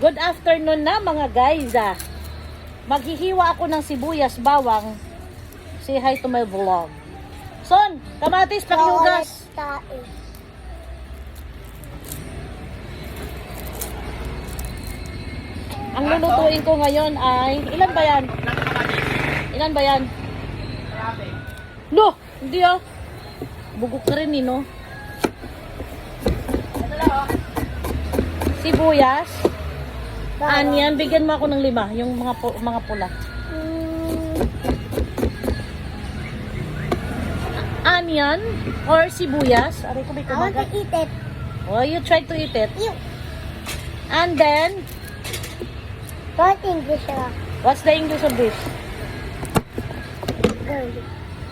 Good afternoon na mga guys. Maghihiwa ako ng sibuyas, bawang. Say hi to my vlog. Son, kamatis, pakihugas. Ang lulutuin ko ngayon ay, ilan ba yan? Ilan ba yan? No, hindi ah. Bugok ka rin no? Sibuyas. Onion, bigyan mo ako ng 5, yung mga pula. Onion or sibuyas. Aray ko may I want kumagat. to eat it. Oh, you try to eat it. Ew. And then, What English? what's the English of this? Garlic.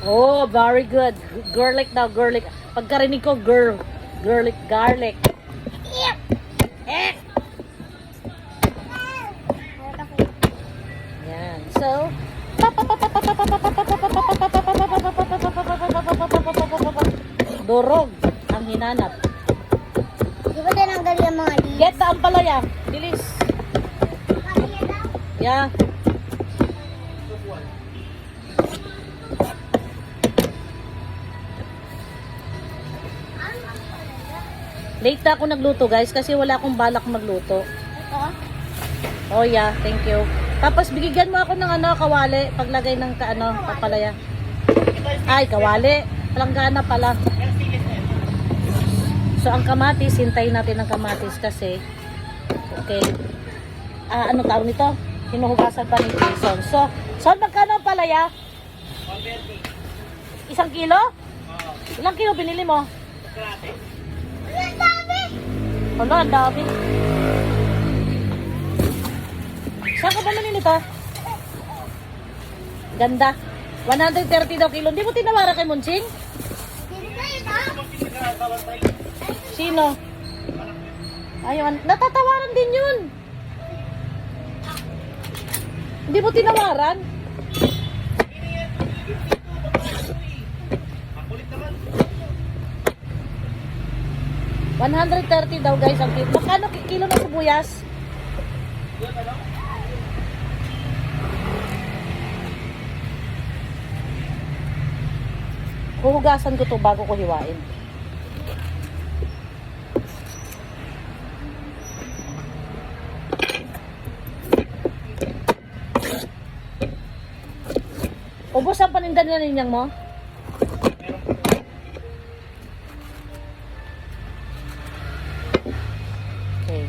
Oh, very good. Garlic daw, garlic. Pagkarinig ko, garlic, garlic. Ew. Eh! Yan. So, durog ang hinanap. Di ba tinanggal yung mga leaves? Get the ampalaya. Bilis. Yeah. Late na ako nagluto guys kasi wala akong balak magluto. Ito? Oh yeah, thank you. Tapos bigyan mo ako ng kawali paglagay ng papalaya. Ay, kawali. Palanggana pala. So ang kamatis, hintayin natin ang kamatis kasi okay. Ano tawag nito? Hinuhugasan pa ni Jason. So magkano ang palaya? 1 kilo? Ilang kilo binili mo? Ang dami! Wala, ang dami. Saan ka ba namin ito? Ganda. 130 daw kilo. Hindi mo tinawaran kay Munching? Sino na ito? Sino? Ayun. Natatawaran din yun. Hindi mo tinawaran? $130 daw guys ang kilo. Magkano kilo ng sibuyas? Huhugasan ko to bago ko hiwain. Ubos ang panindan na ninyang mo? Okay.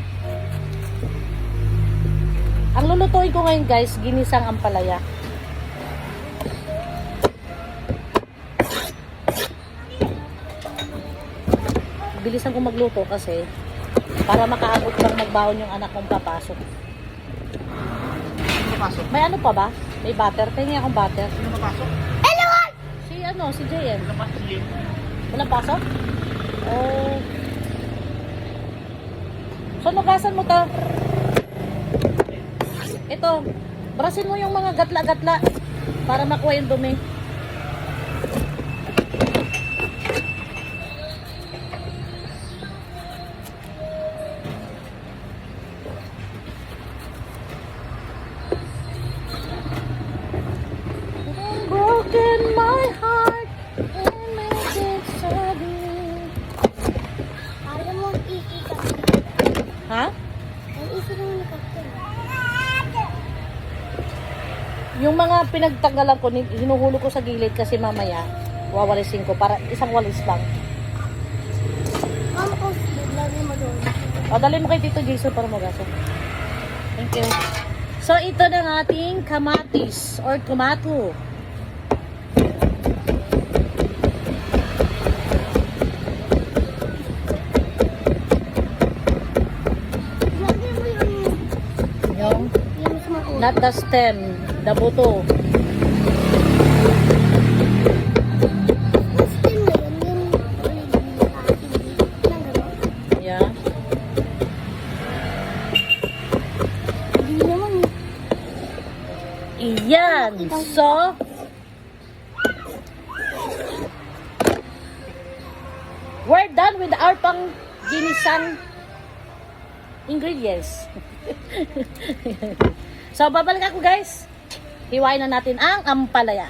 Ang lulutuin ko ngayon guys, ginisang ampalaya. Bilisan ko magluto kasi para makaabot lang magbaon yung anak kong papasok. May ano pa ba? May butter? Tingin akong butter. Sino papasok? Si JM. Walang pasok? Oh. So, nugasan mo to. Ito. Brasin mo yung mga gatla-gatla para makuha yung dumi. Broken my heart and make it sudden. Ayaw mo isi ka. Ha? Ang isi naman ni Captain. Yung mga pinagtanggalan ko, hinuhulog ko sa gilid kasi mamaya wawalisin ko para isang walis lang. Mama ko, lagi mo doon. O, dali mo kay Tito Jason para magasan. Thank you. So, ito na ang ating kamatis or tomato. Lagi mo Yung yung sumagot. not the stem, the buto. Mas din mo yun, Yeah. hindi naman. Iyan. So, we're done with our pang ginisang ingredients. So, babalik ako guys. Hiwain na natin ang ampalaya.